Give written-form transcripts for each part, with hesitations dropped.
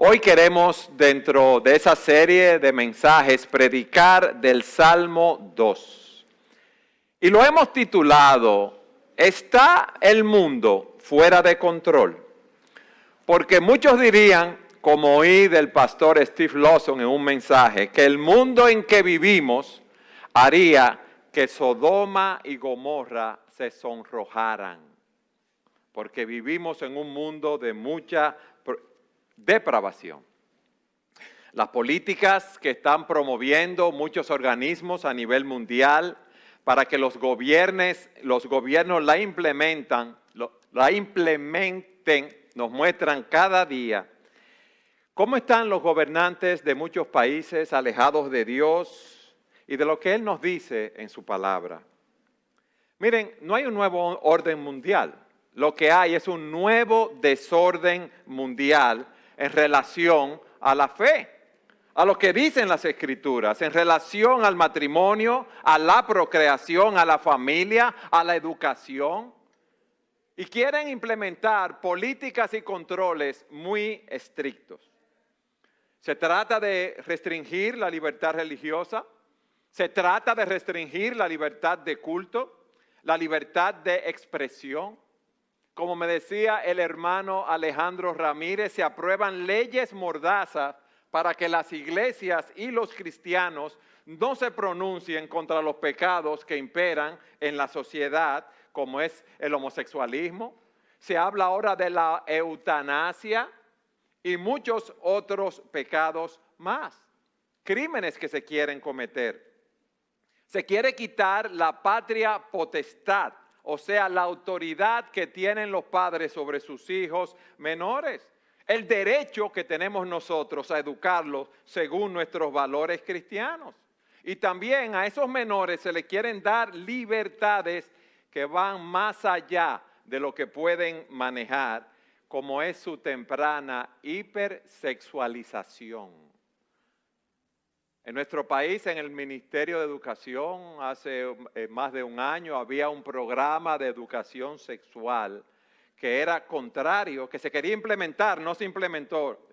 Hoy queremos, dentro de esa serie de mensajes, predicar del Salmo 2. Y lo hemos titulado, ¿está el mundo fuera de control? Porque muchos dirían, como oí del pastor Steve Lawson en un mensaje, que el mundo en que vivimos haría que Sodoma y Gomorra se sonrojaran. Porque vivimos en un mundo de mucha depravación. Las políticas que están promoviendo muchos organismos a nivel mundial para que los gobiernos la implementen, nos muestran cada día cómo están los gobernantes de muchos países alejados de Dios y de lo que Él nos dice en su palabra. Miren, no hay un nuevo orden mundial. Lo que hay es un nuevo desorden mundial en relación a la fe, a lo que dicen las Escrituras, en relación al matrimonio, a la procreación, a la familia, a la educación. Y quieren implementar políticas y controles muy estrictos. Se trata de restringir la libertad religiosa, se trata de restringir la libertad de culto, la libertad de expresión. Como me decía el hermano Alejandro Ramírez, se aprueban leyes mordazas para que las iglesias y los cristianos no se pronuncien contra los pecados que imperan en la sociedad, como es el homosexualismo. Se habla ahora de la eutanasia y muchos otros pecados más, crímenes que se quieren cometer. Se quiere quitar la patria potestad, o sea, la autoridad que tienen los padres sobre sus hijos menores. El derecho que tenemos nosotros a educarlos según nuestros valores cristianos. Y también a esos menores se les quieren dar libertades que van más allá de lo que pueden manejar, como es su temprana hipersexualización. En nuestro país, en el Ministerio de Educación, hace más de un año, había un programa de educación sexual que era contrario, que se quería implementar, no se implementó,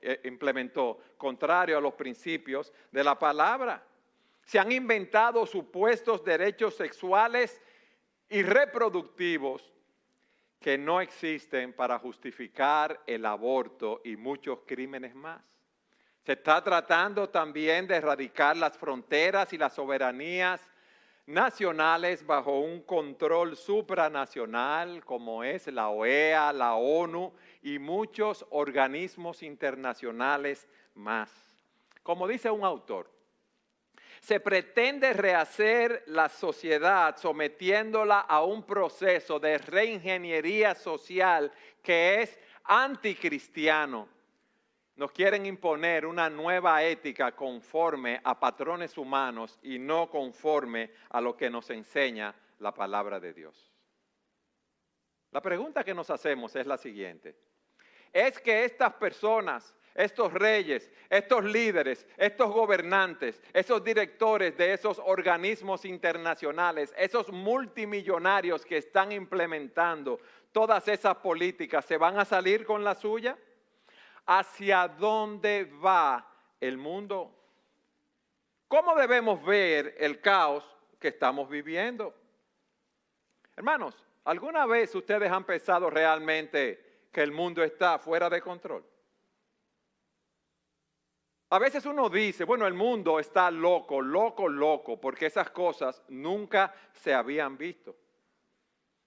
contrario a los principios de la palabra. Se han inventado supuestos derechos sexuales y reproductivos que no existen para justificar el aborto y muchos crímenes más. Se está tratando también de erradicar las fronteras y las soberanías nacionales bajo un control supranacional como es la OEA, la ONU y muchos organismos internacionales más. Como dice un autor, se pretende rehacer la sociedad sometiéndola a un proceso de reingeniería social que es anticristiano. Nos quieren imponer una nueva ética conforme a patrones humanos y no conforme a lo que nos enseña la palabra de Dios. La pregunta que nos hacemos es la siguiente. ¿Es que estas personas, estos reyes, estos líderes, estos gobernantes, esos directores de esos organismos internacionales, esos multimillonarios que están implementando todas esas políticas, se van a salir con la suya? ¿Hacia dónde va el mundo? ¿Cómo debemos ver el caos que estamos viviendo? Hermanos, ¿alguna vez ustedes han pensado realmente que el mundo está fuera de control? A veces uno dice, bueno, el mundo está loco, porque esas cosas nunca se habían visto.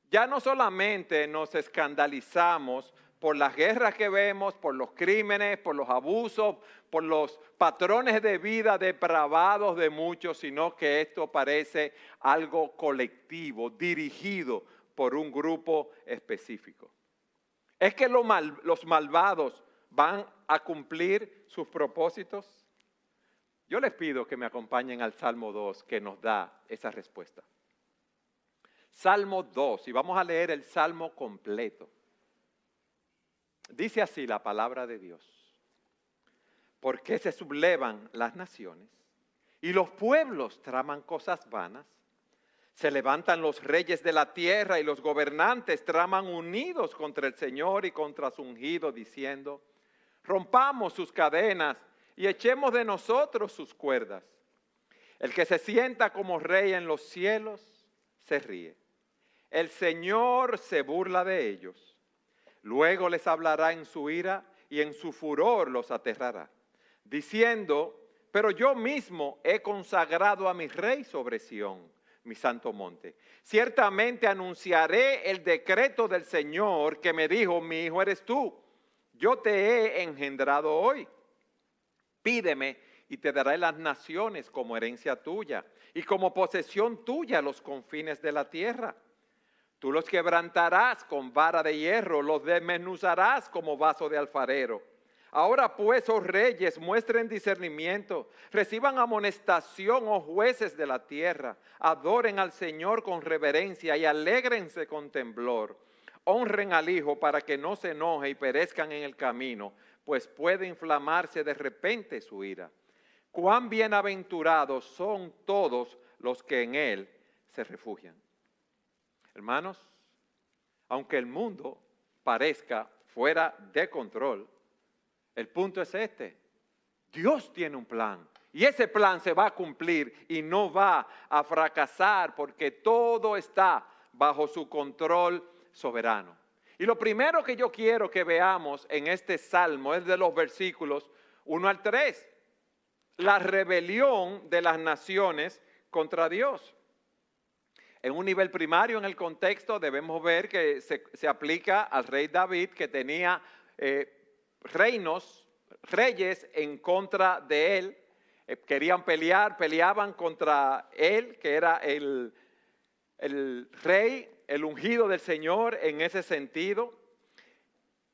Ya no solamente nos escandalizamos por las guerras que vemos, por los crímenes, por los abusos, por los patrones de vida depravados de muchos, sino que esto parece algo colectivo, dirigido por un grupo específico. ¿Es que los malvados van a cumplir sus propósitos? Yo les pido que me acompañen al Salmo 2, que nos da esa respuesta. Salmo 2, y vamos a leer el Salmo completo. Dice así la palabra de Dios. ¿Por qué se sublevan las naciones y los pueblos traman cosas vanas? Se levantan los reyes de la tierra y los gobernantes traman unidos contra el Señor y contra su ungido, diciendo: Rompamos sus cadenas y echemos de nosotros sus cuerdas. El que se sienta como rey en los cielos se ríe. El Señor se burla de ellos. Luego les hablará en su ira y en su furor los aterrará, diciendo: pero yo mismo he consagrado a mi rey sobre Sión, mi santo monte. Ciertamente anunciaré el decreto del Señor que me dijo: mi hijo eres tú, yo te he engendrado hoy. Pídeme y te daré las naciones como herencia tuya y como posesión tuya los confines de la tierra. Tú los quebrantarás con vara de hierro, los desmenuzarás como vaso de alfarero. Ahora pues, oh reyes, muestren discernimiento, reciban amonestación, oh jueces de la tierra, adoren al Señor con reverencia y alégrense con temblor. Honren al Hijo para que no se enoje y perezcan en el camino, pues puede inflamarse de repente su ira. Cuán bienaventurados son todos los que en Él se refugian. Hermanos, aunque el mundo parezca fuera de control, el punto es este: Dios tiene un plan y ese plan se va a cumplir y no va a fracasar porque todo está bajo su control soberano. Y lo primero que yo quiero que veamos en este salmo es de los versículos 1 al 3, la rebelión de las naciones contra Dios. En un nivel primario en el contexto debemos ver que se aplica al rey David, que tenía reyes en contra de él. Querían peleaban contra él, que era el rey, el ungido del Señor en ese sentido.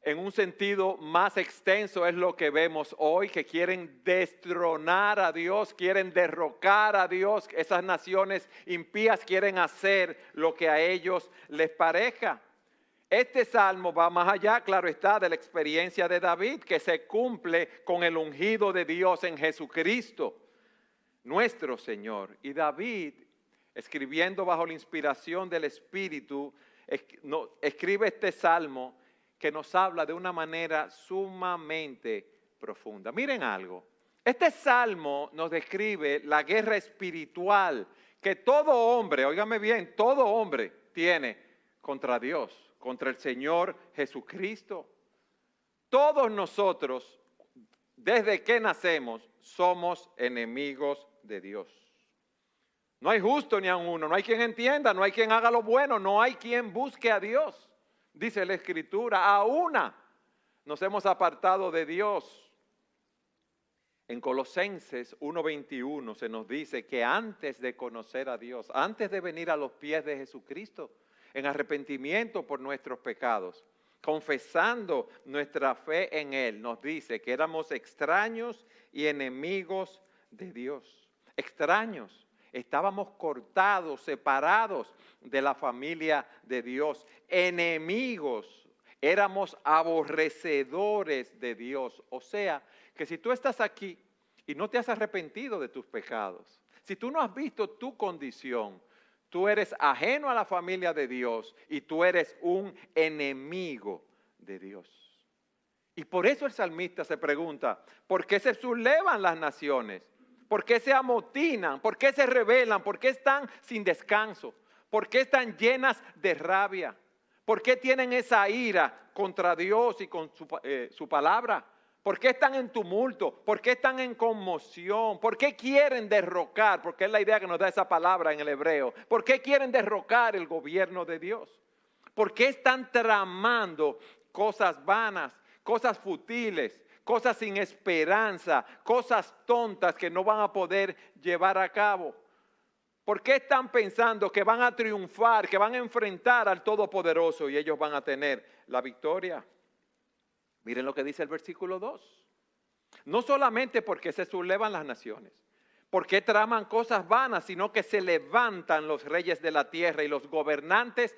En un sentido más extenso es lo que vemos hoy, que quieren destronar a Dios, quieren derrocar a Dios. Esas naciones impías quieren hacer lo que a ellos les parezca. Este salmo va más allá, claro está, de la experiencia de David, que se cumple con el ungido de Dios en Jesucristo, nuestro Señor. Y David, escribiendo bajo la inspiración del Espíritu, escribe este salmo que nos habla de una manera sumamente profunda. Miren algo, este salmo nos describe la guerra espiritual que todo hombre, óigame bien, todo hombre tiene contra Dios, contra el Señor Jesucristo. Todos nosotros, desde que nacemos, somos enemigos de Dios. No hay justo ni a uno, no hay quien entienda, no hay quien haga lo bueno, no hay quien busque a Dios. Dice la Escritura, a una nos hemos apartado de Dios. En Colosenses 1:21 se nos dice que antes de conocer a Dios, antes de venir a los pies de Jesucristo, en arrepentimiento por nuestros pecados, confesando nuestra fe en Él, nos dice que éramos extraños y enemigos de Dios. Extraños. Estábamos cortados, separados de la familia de Dios, enemigos, éramos aborrecedores de Dios. O sea, que si tú estás aquí y no te has arrepentido de tus pecados, si tú no has visto tu condición, tú eres ajeno a la familia de Dios y tú eres un enemigo de Dios. Y por eso el salmista se pregunta, ¿por qué se sublevan las naciones? ¿Por qué se amotinan? ¿Por qué se rebelan? ¿Por qué están sin descanso? ¿Por qué están llenas de rabia? ¿Por qué tienen esa ira contra Dios y con su palabra? ¿Por qué están en tumulto? ¿Por qué están en conmoción? ¿Por qué quieren derrocar? Porque es la idea que nos da esa palabra en el hebreo. ¿Por qué quieren derrocar el gobierno de Dios? ¿Por qué están tramando cosas vanas, cosas futiles, cosas sin esperanza, cosas tontas que no van a poder llevar a cabo? ¿Por qué están pensando que van a triunfar, que van a enfrentar al Todopoderoso y ellos van a tener la victoria? Miren lo que dice el versículo 2. No solamente porque se sublevan las naciones, porque traman cosas vanas, sino que se levantan los reyes de la tierra y los gobernantes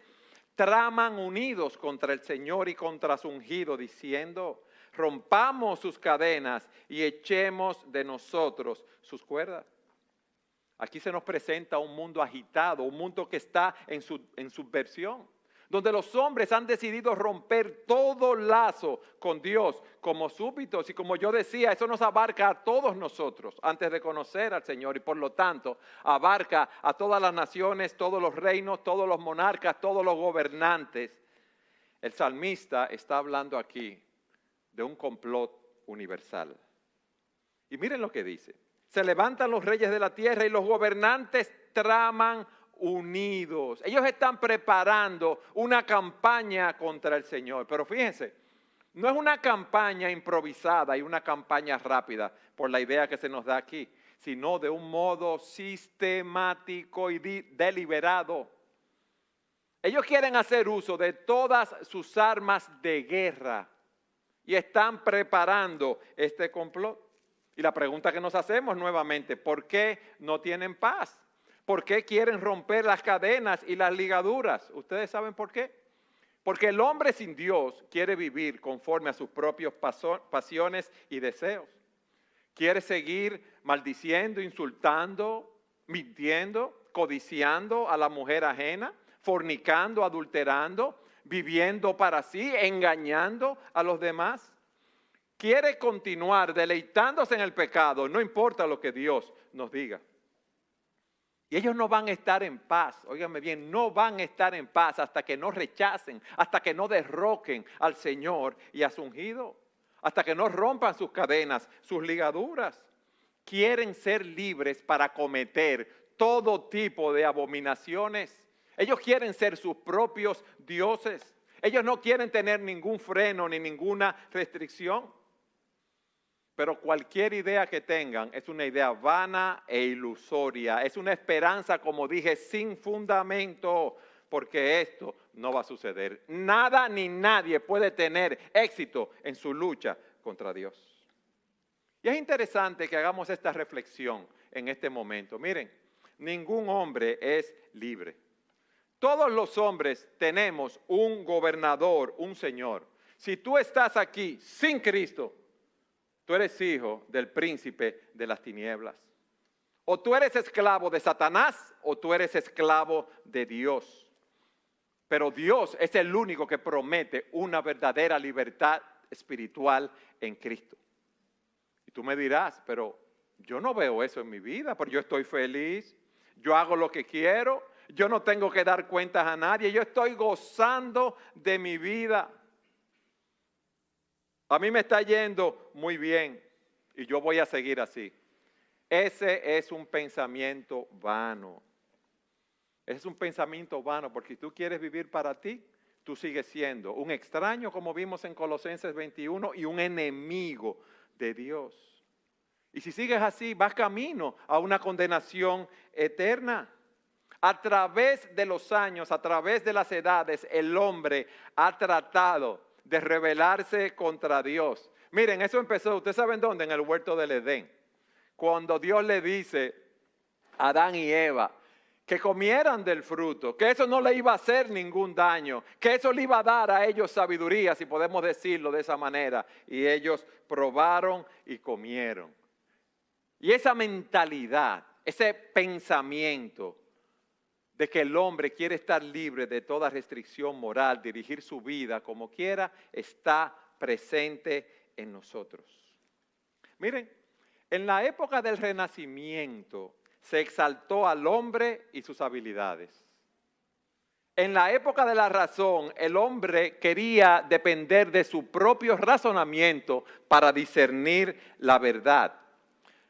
traman unidos contra el Señor y contra su ungido, diciendo: rompamos sus cadenas y echemos de nosotros sus cuerdas. Aquí se nos presenta un mundo agitado, un mundo que está en subversión. donde los hombres han decidido romper todo lazo con Dios como súbditos. Y como yo decía, eso nos abarca a todos nosotros antes de conocer al Señor y por lo tanto abarca a todas las naciones, todos los reinos, todos los monarcas, todos los gobernantes. El salmista está hablando aquí de un complot universal. Y miren lo que dice. Se levantan los reyes de la tierra y los gobernantes traman unidos. Ellos están preparando una campaña contra el Señor. Pero fíjense, no es una campaña improvisada y una campaña rápida por la idea que se nos da aquí, sino de un modo sistemático y deliberado. Ellos quieren hacer uso de todas sus armas de guerra y están preparando este complot. Y la pregunta que nos hacemos nuevamente, ¿por qué no tienen paz? ¿Por qué quieren romper las cadenas y las ligaduras? ¿Ustedes saben por qué? Porque el hombre sin Dios quiere vivir conforme a sus propias pasiones y deseos. Quiere seguir maldiciendo, insultando, mintiendo, codiciando a la mujer ajena, fornicando, adulterando, viviendo para sí, engañando a los demás. Quiere continuar deleitándose en el pecado, no importa lo que Dios nos diga. Y ellos no van a estar en paz, óiganme bien, no van a estar en paz hasta que no rechacen, hasta que no derroquen al Señor y a su ungido, hasta que no rompan sus cadenas, sus ligaduras. Quieren ser libres para cometer todo tipo de abominaciones. Ellos quieren ser sus propios dioses. Ellos no quieren tener ningún freno ni ninguna restricción. Pero cualquier idea que tengan es una idea vana e ilusoria. Es una esperanza, como dije, sin fundamento, porque esto no va a suceder. Nada ni nadie puede tener éxito en su lucha contra Dios. Y es interesante que hagamos esta reflexión en este momento. Miren, ningún hombre es libre. Todos los hombres tenemos un gobernador, un Señor. Si tú estás aquí sin Cristo, tú eres hijo del príncipe de las tinieblas. O tú eres esclavo de Satanás o tú eres esclavo de Dios. Pero Dios es el único que promete una verdadera libertad espiritual en Cristo. Y tú me dirás, pero yo no veo eso en mi vida, porque yo estoy feliz, yo hago lo que quiero, yo no tengo que dar cuentas a nadie, yo estoy gozando de mi vida. A mí me está yendo muy bien y yo voy a seguir así. Ese es un pensamiento vano. Es un pensamiento vano porque si tú quieres vivir para ti, tú sigues siendo un extraño, como vimos en Colosenses 21, y un enemigo de Dios. Y si sigues así, vas camino a una condenación eterna. A través de los años, a través de las edades, el hombre ha tratado de rebelarse contra Dios. Miren, eso empezó, ¿ustedes saben dónde? En el huerto del Edén. Cuando Dios le dice a Adán y Eva que comieran del fruto, que eso no le iba a hacer ningún daño, que eso le iba a dar a ellos sabiduría, si podemos decirlo de esa manera. Y ellos probaron y comieron. Y esa mentalidad, ese pensamiento de que el hombre quiere estar libre de toda restricción moral, dirigir su vida como quiera, está presente en nosotros. Miren, en la época del Renacimiento se exaltó al hombre y sus habilidades. En la época de la razón, el hombre quería depender de su propio razonamiento para discernir la verdad.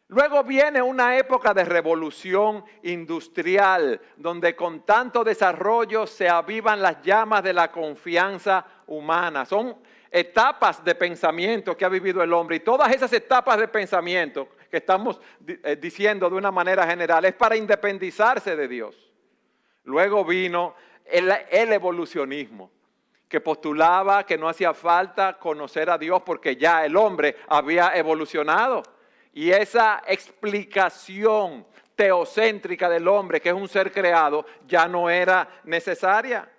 Luego viene una época de revolución industrial, donde con tanto desarrollo se avivan las llamas de la confianza humana. Son etapas de pensamiento que ha vivido el hombre y todas esas etapas de pensamiento que estamos diciendo de una manera general es para independizarse de Dios. Luego vino el evolucionismo, que postulaba que no hacía falta conocer a Dios porque ya el hombre había evolucionado. Y esa explicación teocéntrica del hombre, que es un ser creado, ya no era necesaria.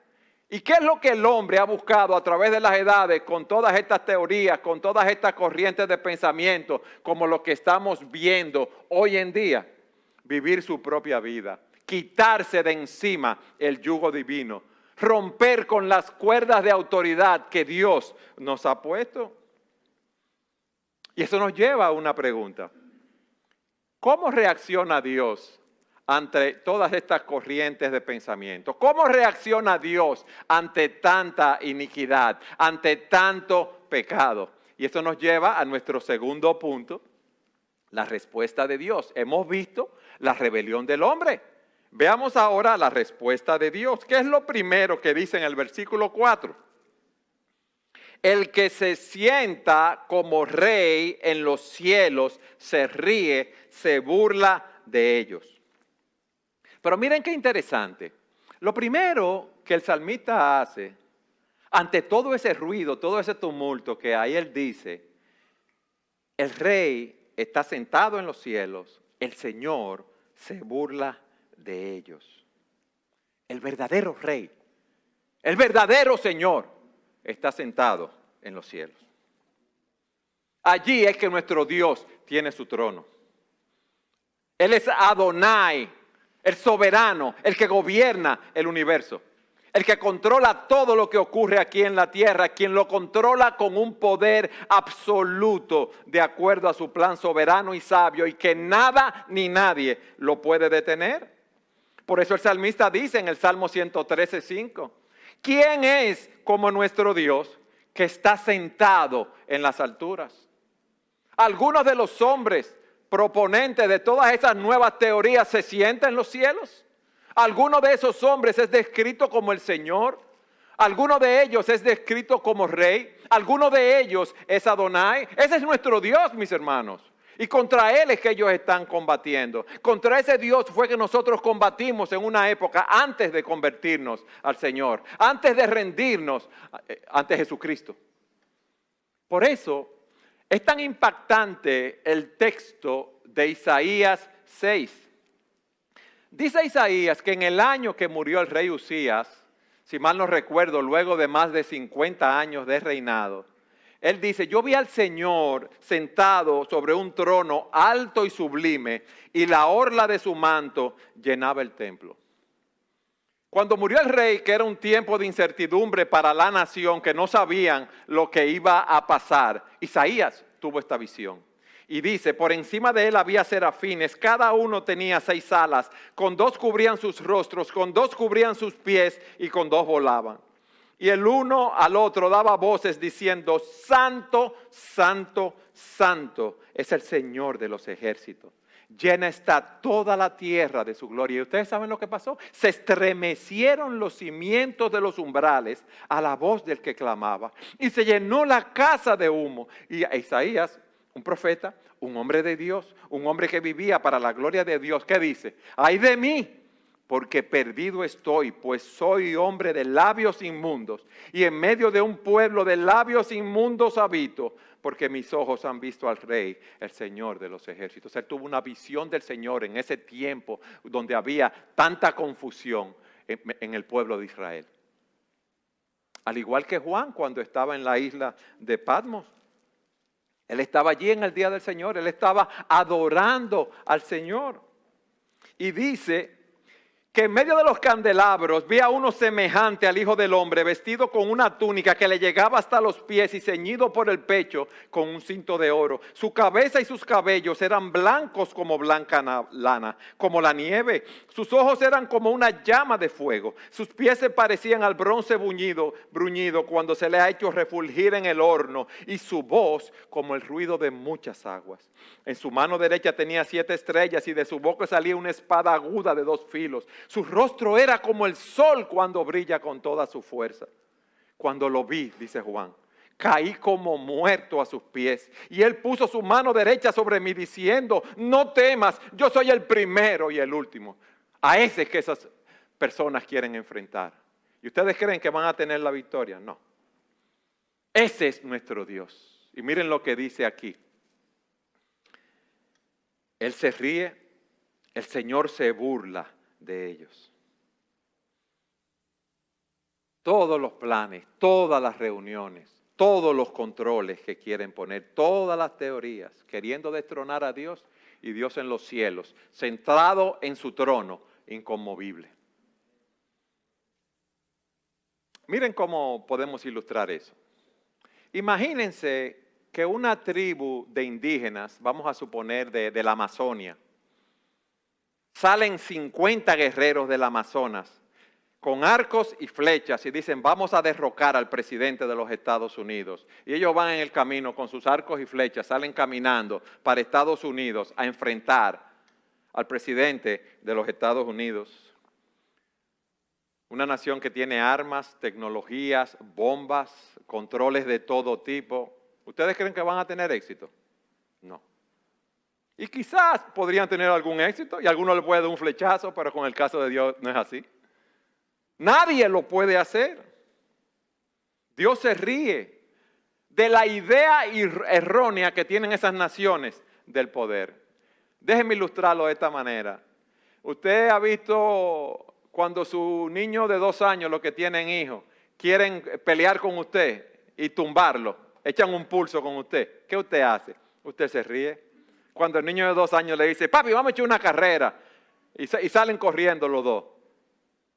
¿Y qué es lo que el hombre ha buscado a través de las edades con todas estas teorías, con todas estas corrientes de pensamiento, como lo que estamos viendo hoy en día? Vivir su propia vida, quitarse de encima el yugo divino, romper con las cuerdas de autoridad que Dios nos ha puesto. Y eso nos lleva a una pregunta. ¿Cómo reacciona Dios ante todas estas corrientes de pensamiento? ¿Cómo reacciona Dios ante tanta iniquidad, ante tanto pecado? Y esto nos lleva a nuestro segundo punto, la respuesta de Dios. Hemos visto la rebelión del hombre. Veamos ahora la respuesta de Dios. ¿Qué es lo primero que dice en el versículo 4? El que se sienta como rey en los cielos se ríe, se burla de ellos. Pero miren qué interesante. Lo primero que el salmista hace, ante todo ese ruido, todo ese tumulto que hay, él dice, el rey está sentado en los cielos, el Señor se burla de ellos. El verdadero rey, el verdadero Señor está sentado en los cielos. Allí es que nuestro Dios tiene su trono. Él es Adonai, el soberano, el que gobierna el universo, el que controla todo lo que ocurre aquí en la tierra, quien lo controla con un poder absoluto de acuerdo a su plan soberano y sabio y que nada ni nadie lo puede detener. Por eso el salmista dice en el Salmo 113:5, ¿quién es como nuestro Dios que está sentado en las alturas? Algunos de los hombres proponentes de todas esas nuevas teorías se sientan en los cielos. Alguno de esos hombres es descrito como el Señor. Alguno de ellos es descrito como Rey. Alguno de ellos es Adonai. Ese es nuestro Dios, mis hermanos. Y contra Él es que ellos están combatiendo. Contra ese Dios fue que nosotros combatimos en una época antes de convertirnos al Señor. Antes de rendirnos ante Jesucristo. Por eso es tan impactante el texto de Isaías 6. Dice Isaías que en el año que murió el rey Usías, si mal no recuerdo, luego de más de 50 años de reinado, él dice, yo vi al Señor sentado sobre un trono alto y sublime, y la orla de su manto llenaba el templo. Cuando murió el rey, que era un tiempo de incertidumbre para la nación, que no sabían lo que iba a pasar, Isaías tuvo esta visión. Y dice, por encima de él había serafines, cada uno tenía 6 alas, con 2 cubrían sus rostros, con 2 cubrían sus pies y con 2 volaban. Y el uno al otro daba voces diciendo, Santo, Santo, Santo es el Señor de los ejércitos. Llena está toda la tierra de su gloria. ¿Y ustedes saben lo que pasó? Se estremecieron los cimientos de los umbrales a la voz del que clamaba. Y se llenó la casa de humo. Y Isaías, un profeta, un hombre de Dios, un hombre que vivía para la gloria de Dios, ¿qué dice? ¡Ay de mí! Porque perdido estoy, pues soy hombre de labios inmundos, y en medio de un pueblo de labios inmundos habito, porque mis ojos han visto al Rey, el Señor de los ejércitos. Él tuvo una visión del Señor en ese tiempo donde había tanta confusión en el pueblo de Israel. Al igual que Juan cuando estaba en la isla de Patmos. Él estaba allí en el día del Señor, él estaba adorando al Señor. Y dice que en medio de los candelabros vi a uno semejante al Hijo del Hombre, vestido con una túnica que le llegaba hasta los pies y ceñido por el pecho con un cinto de oro. Su cabeza y sus cabellos eran blancos como blanca lana, como la nieve. Sus ojos eran como una llama de fuego. Sus pies se parecían al bronce bruñido cuando se le ha hecho refulgir en el horno, y su voz como el ruido de muchas aguas. En su mano derecha tenía 7 estrellas y de su boca salía una espada aguda de 2 filos. Su rostro era como el sol cuando brilla con toda su fuerza. Cuando lo vi, dice Juan, caí como muerto a sus pies. Y él puso su mano derecha sobre mí diciendo, no temas, yo soy el primero y el último. A ese es que esas personas quieren enfrentar. ¿Y ustedes creen que van a tener la victoria? No. Ese es nuestro Dios. Y miren lo que dice aquí. Él se ríe, el Señor se burla de ellos. Todos los planes, todas las reuniones, todos los controles que quieren poner, todas las teorías, queriendo destronar a Dios y Dios en los cielos, centrado en su trono, inconmovible. Miren cómo podemos ilustrar eso. Imagínense que una tribu de indígenas, vamos a suponer de la Amazonia, salen 50 guerreros del Amazonas con arcos y flechas y dicen, vamos a derrocar al presidente de los Estados Unidos. Y ellos van en el camino con sus arcos y flechas, salen caminando para Estados Unidos a enfrentar al presidente de los Estados Unidos. Una nación que tiene armas, tecnologías, bombas, controles de todo tipo. ¿Ustedes creen que van a tener éxito? No. Y quizás podrían tener algún éxito y alguno le puede dar un flechazo, pero con el caso de Dios no es así. Nadie lo puede hacer. Dios se ríe de la idea errónea que tienen esas naciones del poder. Déjenme ilustrarlo de esta manera. Usted ha visto cuando su niño de 2 años, los que tienen hijos, quieren pelear con usted y tumbarlo, echan un pulso con usted. ¿Qué usted hace? Usted se ríe. Cuando el niño de 2 años le dice, papi, vamos a echar una carrera, y salen corriendo los dos,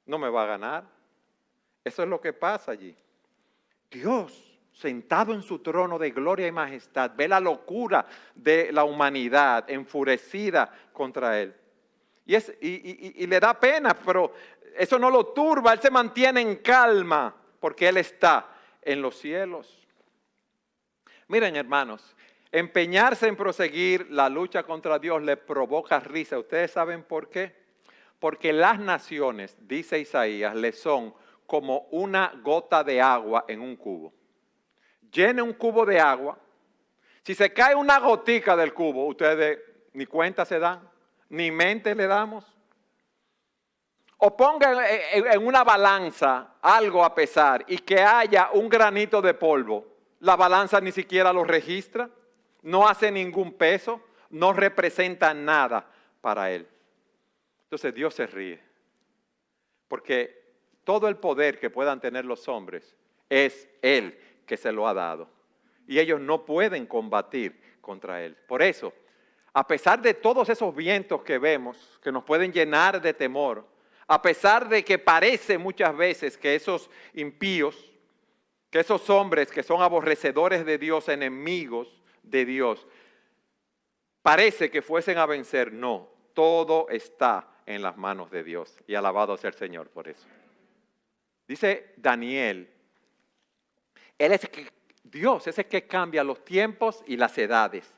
no me va a ganar. Eso es lo que pasa allí. Dios, sentado en su trono de gloria y majestad, ve la locura de la humanidad enfurecida contra él. Y le da pena, pero eso no lo turba, él se mantiene en calma porque él está en los cielos. Miren, hermanos, empeñarse en proseguir la lucha contra Dios le provoca risa. ¿Ustedes saben por qué? Porque las naciones, dice Isaías, le son como una gota de agua en un cubo. Llene un cubo de agua. Si se cae una gotica del cubo, ustedes ni cuenta se dan, ni mente le damos. O pongan en una balanza algo a pesar y que haya un granito de polvo. La balanza ni siquiera lo registra, no hace ningún peso, no representa nada para él. Entonces Dios se ríe, porque todo el poder que puedan tener los hombres es Él que se lo ha dado. Y ellos no pueden combatir contra Él. Por eso, a pesar de todos esos vientos que vemos, que nos pueden llenar de temor, a pesar de que parece muchas veces que esos impíos, que esos hombres que son aborrecedores de Dios, enemigos de Dios, parece que fuesen a vencer, no, todo está en las manos de Dios. Y alabado sea el Señor por eso. Dice Daniel, Dios es el que cambia los tiempos y las edades,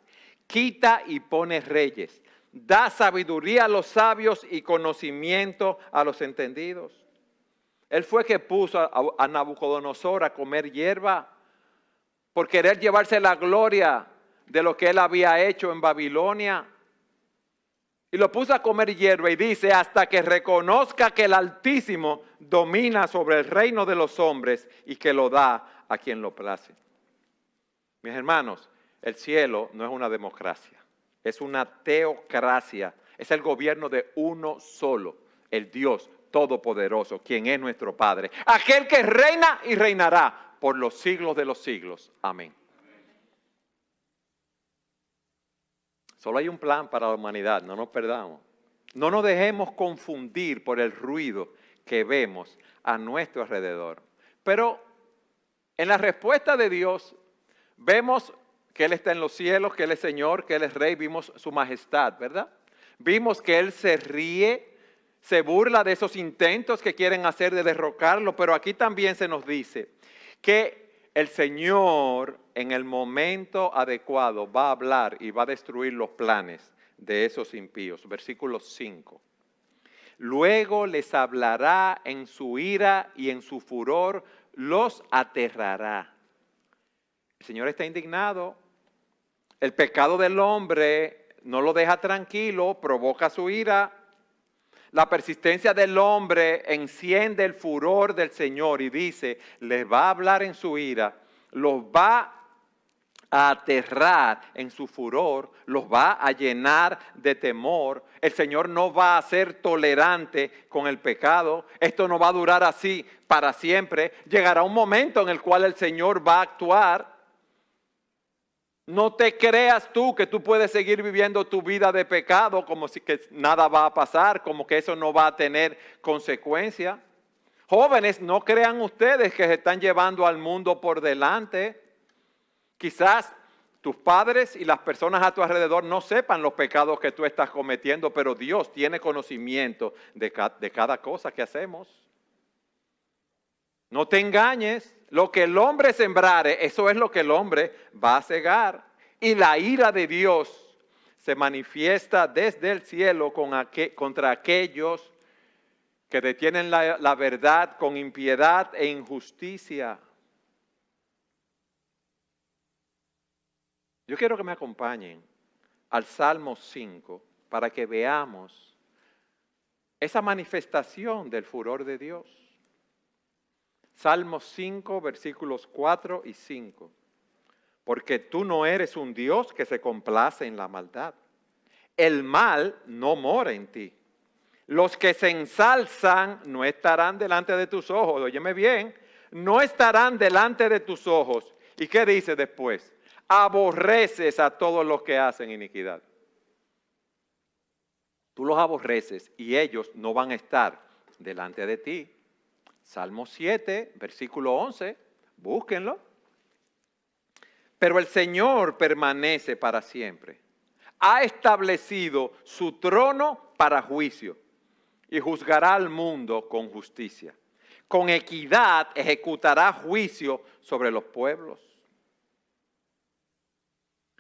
quita y pone reyes, da sabiduría a los sabios y conocimiento a los entendidos. Él fue que puso a Nabucodonosor a comer hierba por querer llevarse la gloria de lo que él había hecho en Babilonia. Y lo puso a comer hierba y dice, hasta que reconozca que el Altísimo domina sobre el reino de los hombres y que lo da a quien lo place. Mis hermanos, el cielo no es una democracia, es una teocracia, es el gobierno de uno solo, el Dios Todopoderoso, quien es nuestro Padre, aquel que reina y reinará por los siglos de los siglos. Amén. Solo hay un plan para la humanidad, no nos perdamos. No nos dejemos confundir por el ruido que vemos a nuestro alrededor. Pero en la respuesta de Dios vemos que Él está en los cielos, que Él es Señor, que Él es Rey, vimos su majestad, ¿verdad? Vimos que Él se ríe, se burla de esos intentos que quieren hacer de derrocarlo, pero aquí también se nos dice que el Señor en el momento adecuado va a hablar y va a destruir los planes de esos impíos. Versículo 5. Luego les hablará en su ira y en su furor los aterrará. El Señor está indignado. El pecado del hombre no lo deja tranquilo, provoca su ira. La persistencia del hombre enciende el furor del Señor y dice, les va a hablar en su ira, los va a aterrar en su furor, los va a llenar de temor. El Señor no va a ser tolerante con el pecado. Esto no va a durar así para siempre. Llegará un momento en el cual el Señor va a actuar. No te creas tú que tú puedes seguir viviendo tu vida de pecado como si que nada va a pasar, como que eso no va a tener consecuencia. Jóvenes, no crean ustedes que se están llevando al mundo por delante. Quizás tus padres y las personas a tu alrededor no sepan los pecados que tú estás cometiendo, pero Dios tiene conocimiento de cada cosa que hacemos. No te engañes, lo que el hombre sembrare, eso es lo que el hombre va a segar. Y la ira de Dios se manifiesta desde el cielo contra aquellos que detienen la verdad con impiedad e injusticia. Yo quiero que me acompañen al Salmo 5 para que veamos esa manifestación del furor de Dios. Salmo 5, versículos 4 y 5. Porque tú no eres un Dios que se complace en la maldad. El mal no mora en ti. Los que se ensalzan no estarán delante de tus ojos. Óyeme bien, no estarán delante de tus ojos. ¿Y qué dice después? Aborreces a todos los que hacen iniquidad. Tú los aborreces y ellos no van a estar delante de ti. Salmo 7, versículo 11, búsquenlo. Pero el Señor permanece para siempre. Ha establecido su trono para juicio y juzgará al mundo con justicia. Con equidad ejecutará juicio sobre los pueblos.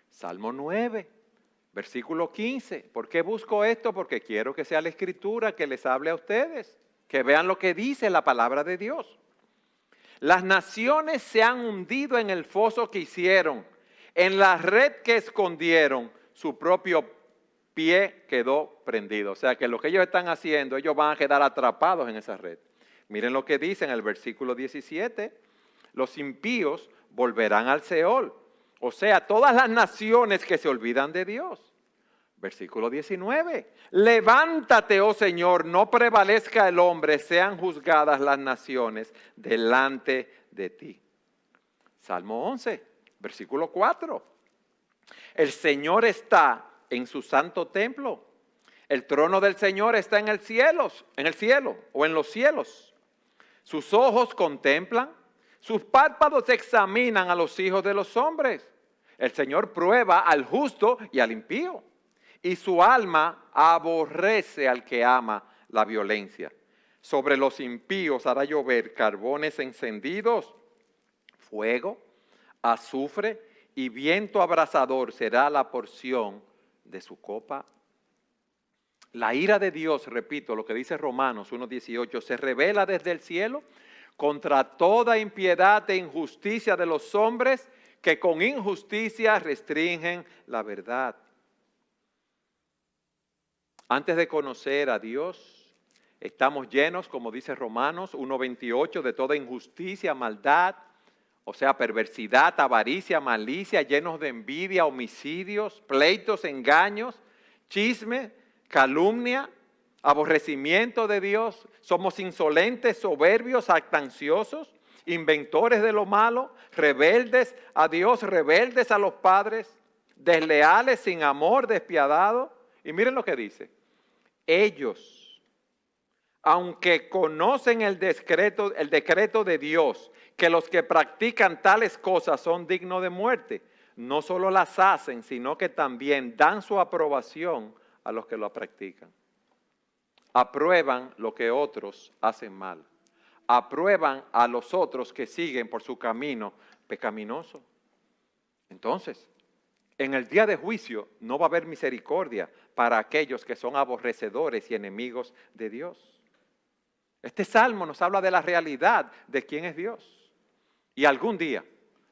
Salmo 9, versículo 15. ¿Por qué busco esto? Porque quiero que sea la Escritura que les hable a ustedes, que vean lo que dice la palabra de Dios. Las naciones se han hundido en el foso que hicieron, en la red que escondieron, su propio pie quedó prendido. O sea que lo que ellos están haciendo, ellos van a quedar atrapados en esa red. Miren lo que dice en el versículo 17, los impíos volverán al Seol. O sea, todas las naciones que se olvidan de Dios. Versículo 19, levántate, oh Señor, no prevalezca el hombre, sean juzgadas las naciones delante de ti. Salmo 11, versículo 4, el Señor está en su santo templo, el trono del Señor está en el cielo o en los cielos. Sus ojos contemplan, sus párpados examinan a los hijos de los hombres. El Señor prueba al justo y al impío. Y su alma aborrece al que ama la violencia. Sobre los impíos hará llover carbones encendidos, fuego, azufre y viento abrasador será la porción de su copa. La ira de Dios, repito lo que dice Romanos 1:18, se revela desde el cielo contra toda impiedad e injusticia de los hombres que con injusticia restringen la verdad. Antes de conocer a Dios, estamos llenos, como dice Romanos 1:28, de toda injusticia, maldad, o sea, perversidad, avaricia, malicia, llenos de envidia, homicidios, pleitos, engaños, chisme, calumnia, aborrecimiento de Dios. Somos insolentes, soberbios, jactanciosos, inventores de lo malo, rebeldes a Dios, rebeldes a los padres, desleales, sin amor, despiadados. Y miren lo que dice. Ellos, aunque conocen el decreto de Dios, que los que practican tales cosas son dignos de muerte, no solo las hacen, sino que también dan su aprobación a los que lo practican. Aprueban lo que otros hacen mal. Aprueban a los otros que siguen por su camino pecaminoso. Entonces, en el día de juicio no va a haber misericordia para aquellos que son aborrecedores y enemigos de Dios. Este salmo nos habla de la realidad de quién es Dios. Y algún día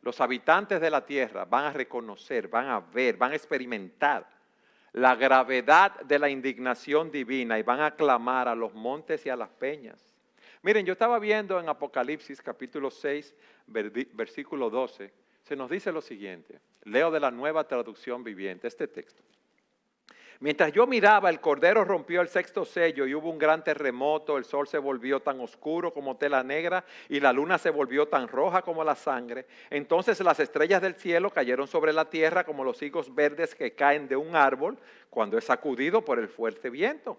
los habitantes de la tierra van a reconocer, van a ver, van a experimentar la gravedad de la indignación divina y van a clamar a los montes y a las peñas. Miren, yo estaba viendo en Apocalipsis capítulo 6, versículo 12, se nos dice lo siguiente. Leo de la Nueva Traducción Viviente este texto. Mientras yo miraba, el Cordero rompió el sexto sello y hubo un gran terremoto, el sol se volvió tan oscuro como tela negra y la luna se volvió tan roja como la sangre. Entonces las estrellas del cielo cayeron sobre la tierra como los higos verdes que caen de un árbol cuando es sacudido por el fuerte viento.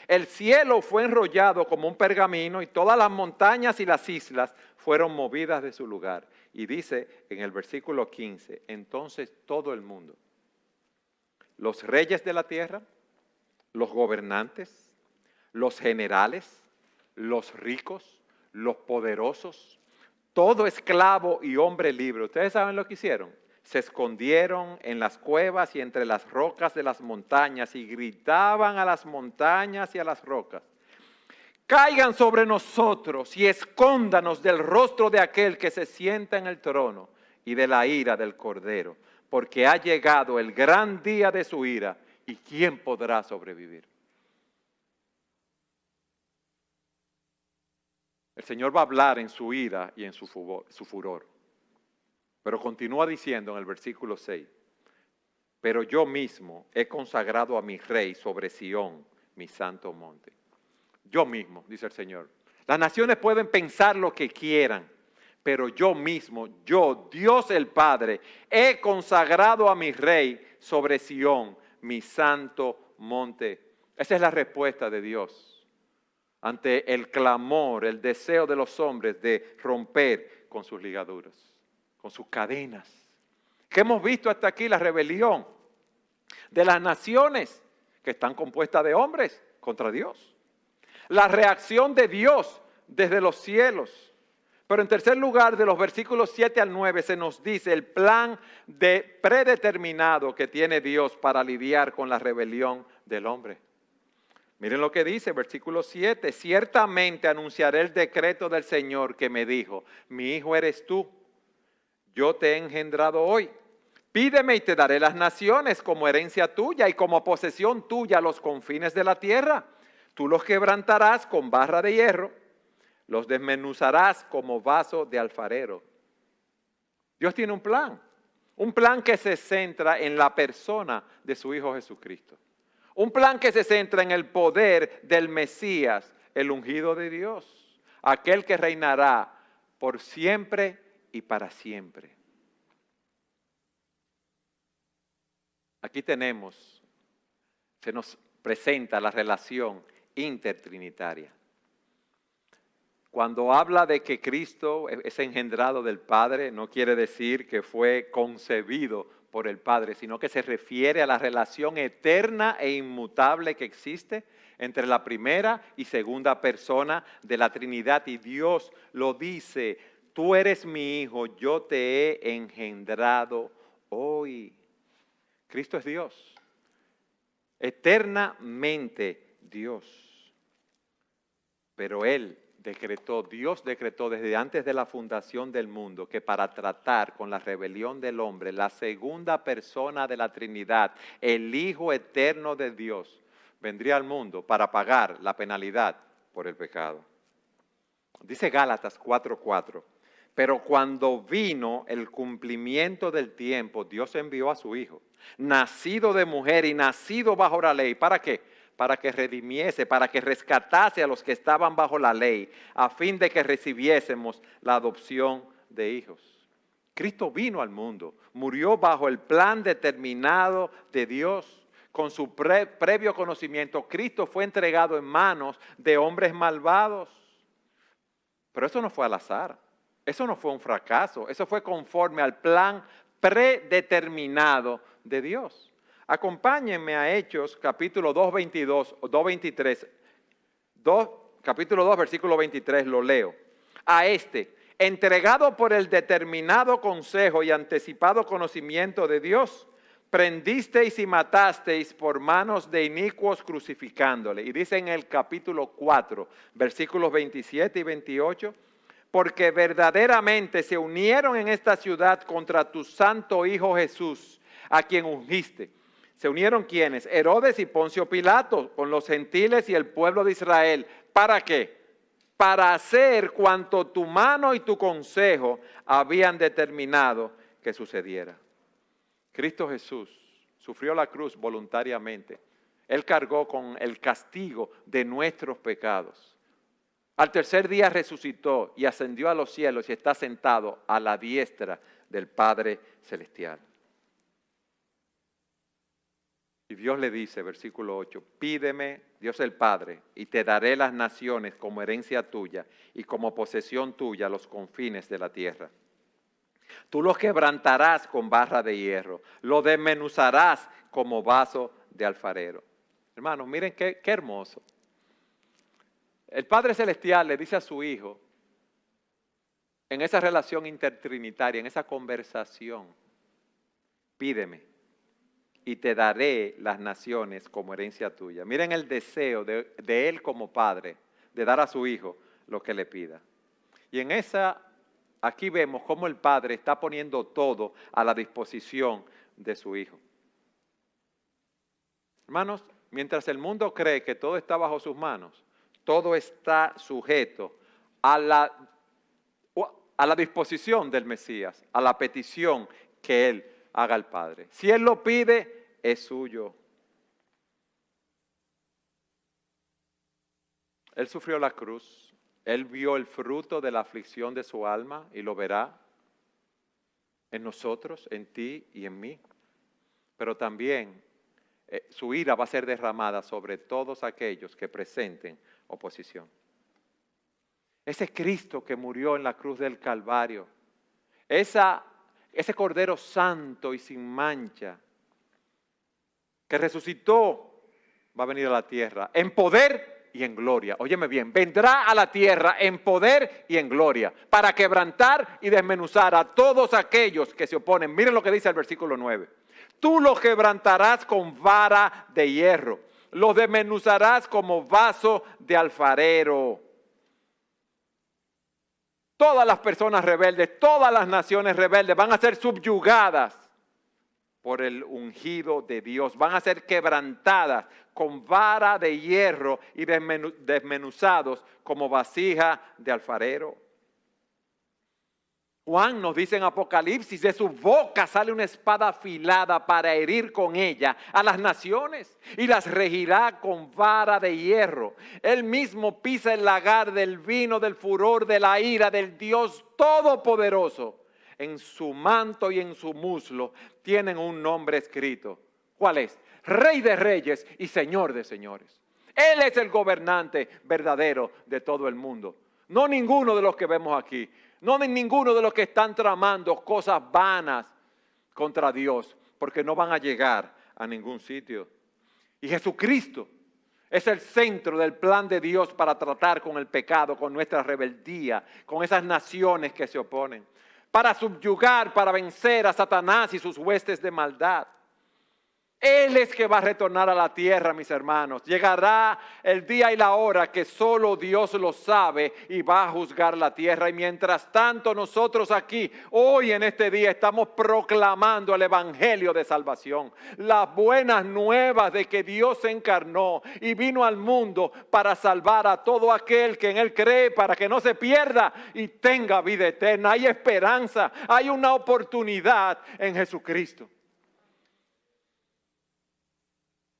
El cielo fue enrollado como un pergamino y todas las montañas y las islas fueron movidas de su lugar. Y dice en el versículo 15, entonces todo el mundo, los reyes de la tierra, los gobernantes, los generales, los ricos, los poderosos, todo esclavo y hombre libre. ¿Ustedes saben lo que hicieron? Se escondieron en las cuevas y entre las rocas de las montañas y gritaban a las montañas y a las rocas: caigan sobre nosotros y escóndanos del rostro de aquel que se sienta en el trono y de la ira del Cordero, porque ha llegado el gran día de su ira, ¿y quién podrá sobrevivir? El Señor va a hablar en su ira y en su furor. Pero continúa diciendo en el versículo 6, pero yo mismo he consagrado a mi rey sobre Sión, mi santo monte. Yo mismo, dice el Señor. Las naciones pueden pensar lo que quieran, pero yo mismo, yo, Dios el Padre, he consagrado a mi rey sobre Sión, mi santo monte. Esa es la respuesta de Dios ante el clamor, el deseo de los hombres de romper con sus ligaduras, con sus cadenas. ¿Qué hemos visto hasta aquí? La rebelión de las naciones que están compuestas de hombres contra Dios. La reacción de Dios desde los cielos. Pero en tercer lugar, de los versículos 7 al 9, se nos dice el plan predeterminado que tiene Dios para lidiar con la rebelión del hombre. Miren lo que dice, versículo 7. Ciertamente anunciaré el decreto del Señor que me dijo: mi hijo eres tú, yo te he engendrado hoy. Pídeme y te daré las naciones como herencia tuya y como posesión tuya los confines de la tierra. Tú los quebrantarás con barra de hierro, los desmenuzarás como vaso de alfarero. Dios tiene un plan que se centra en la persona de su Hijo Jesucristo. Un plan que se centra en el poder del Mesías, el ungido de Dios, aquel que reinará por siempre y para siempre. Aquí se nos presenta la relación intertrinitaria. Cuando habla de que Cristo es engendrado del Padre, no quiere decir que fue concebido por el Padre, sino que se refiere a la relación eterna e inmutable que existe entre la primera y segunda persona de la Trinidad. Y Dios lo dice: tú eres mi hijo, yo te he engendrado hoy. Cristo es Dios, eternamente Dios. Pero Dios decretó desde antes de la fundación del mundo que para tratar con la rebelión del hombre, la segunda persona de la Trinidad, el Hijo eterno de Dios, vendría al mundo para pagar la penalidad por el pecado. Dice Gálatas 4:4. Pero cuando vino el cumplimiento del tiempo, Dios envió a su Hijo, nacido de mujer y nacido bajo la ley. ¿Para qué? Para que redimiese, para que rescatase a los que estaban bajo la ley, a fin de que recibiésemos la adopción de hijos. Cristo vino al mundo, murió bajo el plan determinado de Dios. Con su previo conocimiento, Cristo fue entregado en manos de hombres malvados. Pero eso no fue al azar. Eso no fue un fracaso, eso fue conforme al plan predeterminado de Dios. Acompáñenme a Hechos, capítulo 2, 22, 2, 23. Capítulo 2, versículo 23, lo leo. A entregado por el determinado consejo y anticipado conocimiento de Dios, prendisteis y matasteis por manos de inicuos crucificándole. Y dice en el capítulo 4, versículos 27 y 28, porque verdaderamente se unieron en esta ciudad contra tu santo Hijo Jesús, a quien ungiste. ¿Se unieron quiénes? Herodes y Poncio Pilato, con los gentiles y el pueblo de Israel. ¿Para qué? Para hacer cuanto tu mano y tu consejo habían determinado que sucediera. Cristo Jesús sufrió la cruz voluntariamente. Él cargó con el castigo de nuestros pecados. Al tercer día resucitó y ascendió a los cielos y está sentado a la diestra del Padre Celestial. Y Dios le dice, versículo 8, pídeme, Dios el Padre, y te daré las naciones como herencia tuya y como posesión tuya los confines de la tierra. Tú los quebrantarás con barra de hierro, lo desmenuzarás como vaso de alfarero. Hermanos, miren qué hermoso. El Padre Celestial le dice a su Hijo, en esa relación intertrinitaria, en esa conversación, pídeme y te daré las naciones como herencia tuya. Miren el deseo de Él como Padre, de dar a su Hijo lo que le pida. Y aquí vemos cómo el Padre está poniendo todo a la disposición de su Hijo. Hermanos, mientras el mundo cree que todo está bajo sus manos, todo está sujeto a la disposición del Mesías, a la petición que Él haga al Padre. Si Él lo pide, es suyo. Él sufrió la cruz, Él vio el fruto de la aflicción de su alma y lo verá en nosotros, en ti y en mí. Pero también su ira va a ser derramada sobre todos aquellos que presenten oposición. Ese Cristo que murió en la cruz del Calvario, ese Cordero Santo y sin mancha, que resucitó, va a venir a la tierra en poder y en gloria. Óyeme bien, vendrá a la tierra en poder y en gloria para quebrantar y desmenuzar a todos aquellos que se oponen. Miren lo que dice el versículo 9. Tú los quebrantarás con vara de hierro, los desmenuzarás como vaso de alfarero. Todas las personas rebeldes, todas las naciones rebeldes van a ser subyugadas por el ungido de Dios. Van a ser quebrantadas con vara de hierro y desmenuzados como vasija de alfarero. Juan nos dice en Apocalipsis, de su boca sale una espada afilada para herir con ella a las naciones y las regirá con vara de hierro. Él mismo pisa el lagar del vino del furor de la ira del Dios Todopoderoso. En su manto y en su muslo tienen un nombre escrito. ¿Cuál es? Rey de reyes y Señor de señores. Él es el gobernante verdadero de todo el mundo. No ninguno de los que vemos aquí. No de ninguno de los que están tramando cosas vanas contra Dios, porque no van a llegar a ningún sitio. Y Jesucristo es el centro del plan de Dios para tratar con el pecado, con nuestra rebeldía, con esas naciones que se oponen, para subyugar, para vencer a Satanás y sus huestes de maldad. Él es que va a retornar a la tierra, mis hermanos. Llegará el día y la hora que solo Dios lo sabe y va a juzgar la tierra. Y mientras tanto nosotros aquí, hoy en este día, estamos proclamando el evangelio de salvación. Las buenas nuevas de que Dios se encarnó y vino al mundo para salvar a todo aquel que en Él cree, para que no se pierda y tenga vida eterna. Hay esperanza, hay una oportunidad en Jesucristo.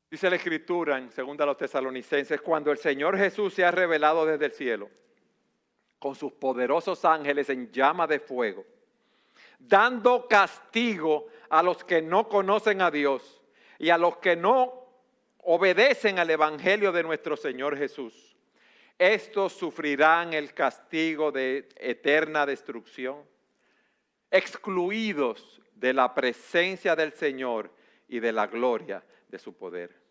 Dice la Escritura en 2 Tesalonicenses, cuando el Señor Jesús se ha revelado desde el cielo, con sus poderosos ángeles en llama de fuego, dando castigo a los que no conocen a Dios y a los que no obedecen al Evangelio de nuestro Señor Jesús. Estos sufrirán el castigo de eterna destrucción, excluidos de la presencia del Señor y de la gloria de su poder.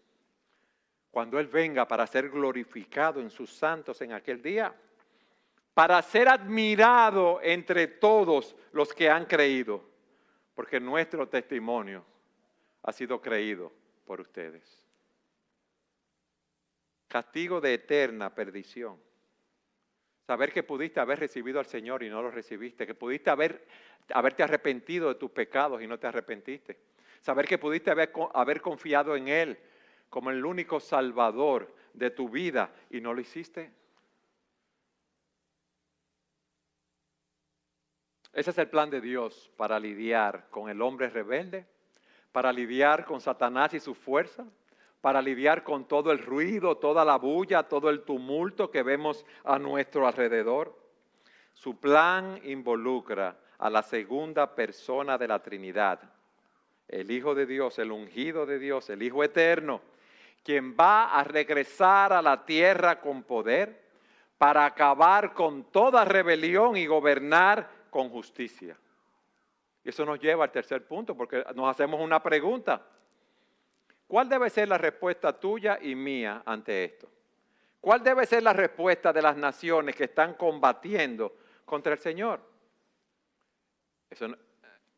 Cuando Él venga para ser glorificado en sus santos en aquel día, para ser admirado entre todos los que han creído, porque nuestro testimonio ha sido creído por ustedes. Castigo de eterna perdición. Saber que pudiste haber recibido al Señor y no lo recibiste, que pudiste haberte arrepentido de tus pecados y no te arrepentiste. Saber que pudiste haber confiado en Él como el único salvador de tu vida y no lo hiciste. Ese es el plan de Dios para lidiar con el hombre rebelde, para lidiar con Satanás y su fuerza, para lidiar con todo el ruido, toda la bulla, todo el tumulto que vemos a nuestro alrededor. Su plan involucra a la segunda persona de la Trinidad el Hijo de Dios, el ungido de Dios, el Hijo eterno, quien va a regresar a la tierra con poder para acabar con toda rebelión y gobernar con justicia. Y eso nos lleva al tercer punto, porque nos hacemos una pregunta. ¿Cuál debe ser la respuesta tuya y mía ante esto? ¿Cuál debe ser la respuesta de las naciones que están combatiendo contra el Señor? Eso,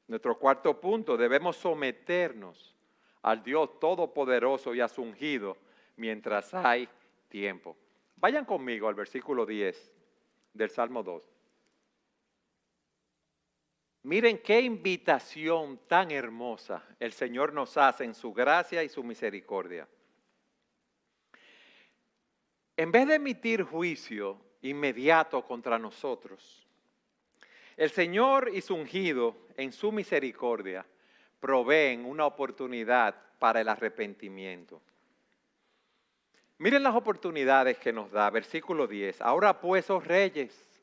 nuestro cuarto punto, debemos someternos al Dios Todopoderoso y a su ungido mientras hay tiempo. Vayan conmigo al versículo 10 del Salmo 2. Miren qué invitación tan hermosa el Señor nos hace en su gracia y su misericordia. En vez de emitir juicio inmediato contra nosotros, el Señor y su ungido en su misericordia proveen una oportunidad para el arrepentimiento. Miren las oportunidades que nos da, versículo 10. Ahora pues, oh reyes,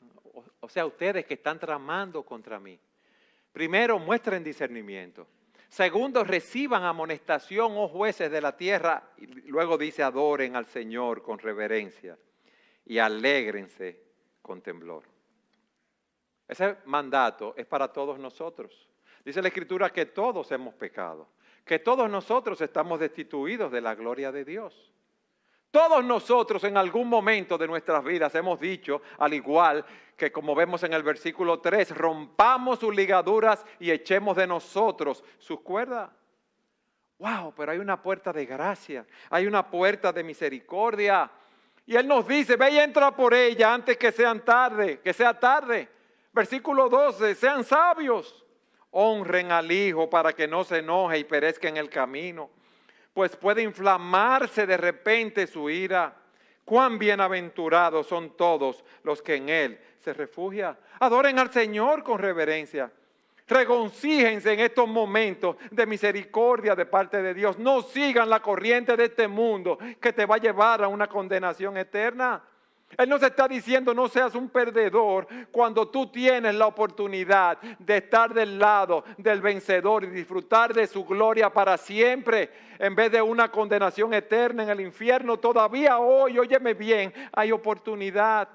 o sea, ustedes que están tramando contra mí, primero muestren discernimiento. Segundo, reciban amonestación, oh jueces de la tierra. Y luego dice, adoren al Señor con reverencia y alégrense con temblor. Ese mandato es para todos nosotros. Dice la Escritura que todos hemos pecado, que todos nosotros estamos destituidos de la gloria de Dios. Todos nosotros en algún momento de nuestras vidas hemos dicho, al igual que como vemos en el versículo 3, rompamos sus ligaduras y echemos de nosotros sus cuerdas. ¡Wow! Pero hay una puerta de gracia, hay una puerta de misericordia. Y Él nos dice, ve y entra por ella antes que sea tarde. Versículo 12, sean sabios, honren al Hijo para que no se enoje y perezca en el camino, pues puede inflamarse de repente su ira. Cuán bienaventurados son todos los que en Él se refugian. Adoren al Señor con reverencia. Regocíjense en estos momentos de misericordia de parte de Dios. No sigan la corriente de este mundo que te va a llevar a una condenación eterna. Él nos está diciendo no seas un perdedor cuando tú tienes la oportunidad de estar del lado del vencedor y disfrutar de su gloria para siempre en vez de una condenación eterna en el infierno. Todavía hoy, óyeme bien, hay oportunidad.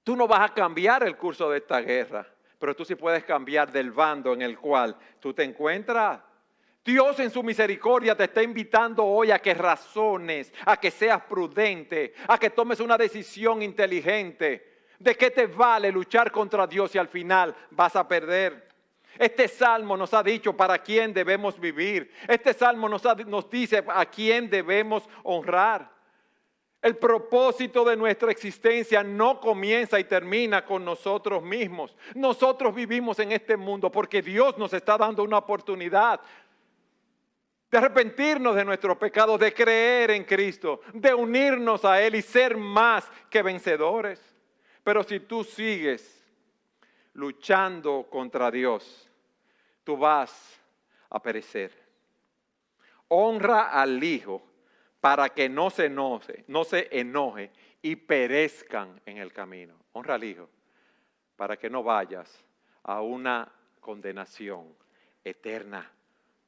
Tú no vas a cambiar el curso de esta guerra, pero tú sí puedes cambiar del bando en el cual tú te encuentras. Dios en su misericordia te está invitando hoy a que razones, a que seas prudente, a que tomes una decisión inteligente. ¿De qué te vale luchar contra Dios si al final vas a perder? Este salmo nos ha dicho para quién debemos vivir. Este salmo nos dice a quién debemos honrar. El propósito de nuestra existencia no comienza y termina con nosotros mismos. Nosotros vivimos en este mundo porque Dios nos está dando una oportunidad de arrepentirnos de nuestros pecados, de creer en Cristo, de unirnos a Él y ser más que vencedores. Pero si tú sigues luchando contra Dios, tú vas a perecer. Honra al Hijo para que no se enoje y perezcan en el camino. Honra al Hijo para que no vayas a una condenación eterna.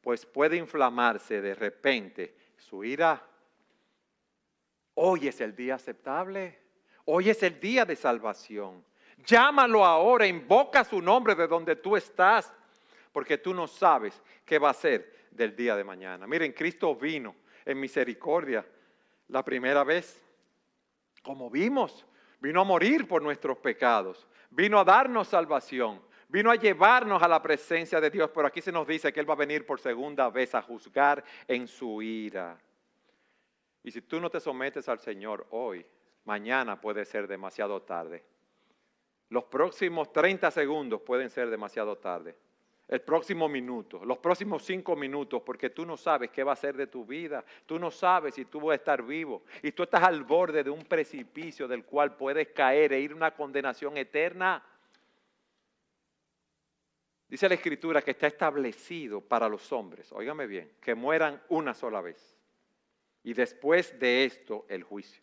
Pues puede inflamarse de repente su ira. Hoy es el día aceptable. Hoy es el día de salvación. Llámalo ahora, invoca su nombre de donde tú estás, porque tú no sabes qué va a ser del día de mañana. Miren, Cristo vino en misericordia la primera vez. Como vimos, vino a morir por nuestros pecados, vino a darnos salvación. Vino a llevarnos a la presencia de Dios, pero aquí se nos dice que Él va a venir por segunda vez a juzgar en su ira. Y si tú no te sometes al Señor hoy, mañana puede ser demasiado tarde. Los próximos 30 segundos pueden ser demasiado tarde. El próximo minuto, los próximos 5 minutos, porque tú no sabes qué va a ser de tu vida. Tú no sabes si tú vas a estar vivo. Y tú estás al borde de un precipicio del cual puedes caer e ir a una condenación eterna. Dice la Escritura que está establecido para los hombres, óigame bien, que mueran una sola vez. Y después de esto, el juicio.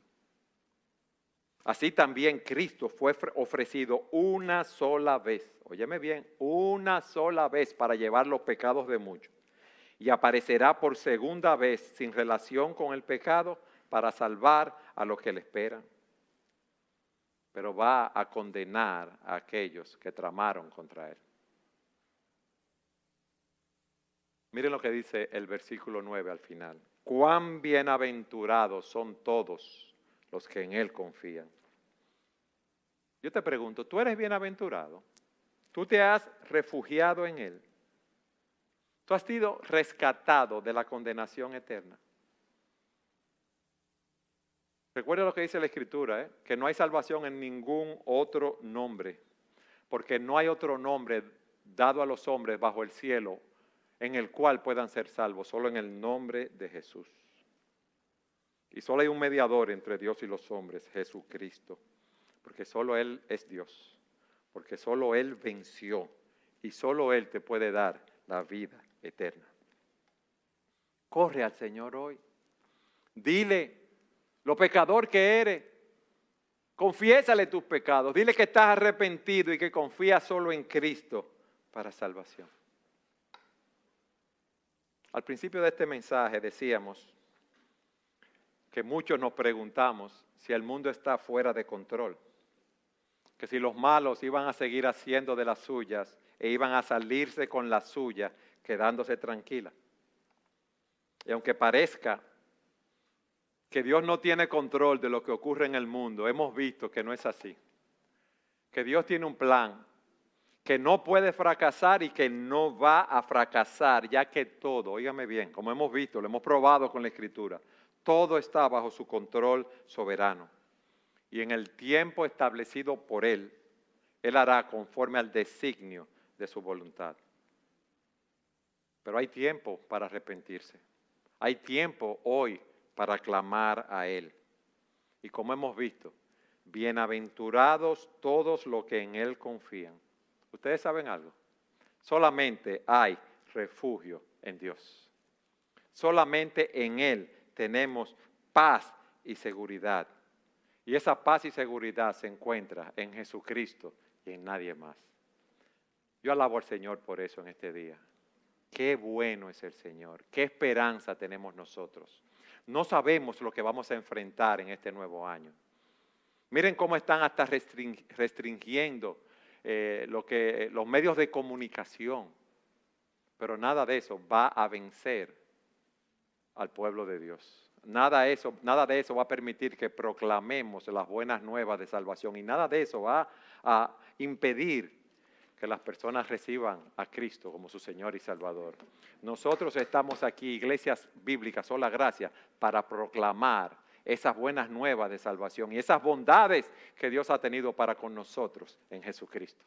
así también Cristo fue ofrecido una sola vez, óyeme bien, una sola vez para llevar los pecados de muchos. Y aparecerá por segunda vez sin relación con el pecado para salvar a los que le esperan. Pero va a condenar a aquellos que tramaron contra él. Miren lo que dice el versículo 9 al final. Cuán bienaventurados son todos los que en él confían. Yo te pregunto, ¿tú eres bienaventurado? ¿Tú te has refugiado en él? ¿Tú has sido rescatado de la condenación eterna? Recuerda lo que dice la Escritura, que no hay salvación en ningún otro nombre, porque no hay otro nombre dado a los hombres bajo el cielo en el cual puedan ser salvos, solo en el nombre de Jesús. Y solo hay un mediador entre Dios y los hombres, Jesucristo, porque solo Él es Dios, porque solo Él venció y solo Él te puede dar la vida eterna. Corre al Señor hoy, dile lo pecador que eres, confiésale tus pecados, dile que estás arrepentido y que confías solo en Cristo para salvación. Al principio de este mensaje decíamos que muchos nos preguntamos si el mundo está fuera de control, que si los malos iban a seguir haciendo de las suyas e iban a salirse con la suya, quedándose tranquila. Y aunque parezca que Dios no tiene control de lo que ocurre en el mundo, hemos visto que no es así. Que Dios tiene un plan que no puede fracasar y que no va a fracasar, ya que todo, óigame bien, como hemos visto, lo hemos probado con la Escritura, todo está bajo su control soberano. Y en el tiempo establecido por Él, Él hará conforme al designio de su voluntad. Pero hay tiempo para arrepentirse. Hay tiempo hoy para clamar a Él. Y como hemos visto, bienaventurados todos los que en Él confían. ¿Ustedes saben algo? Solamente hay refugio en Dios. Solamente en Él tenemos paz y seguridad. Y esa paz y seguridad se encuentra en Jesucristo y en nadie más. Yo alabo al Señor por eso en este día. Qué bueno es el Señor, qué esperanza tenemos nosotros. No sabemos lo que vamos a enfrentar en este nuevo año. Miren cómo están hasta restringiendo los medios de comunicación. Pero nada de eso va a vencer al pueblo de Dios. Nada de eso va a permitir que proclamemos las buenas nuevas de salvación. Y nada de eso va a impedir que las personas reciban a Cristo como su Señor y Salvador. Nosotros estamos aquí, Iglesias Bíblicas, Sola Gracia, para proclamar esas buenas nuevas de salvación y esas bondades que Dios ha tenido para con nosotros en Jesucristo.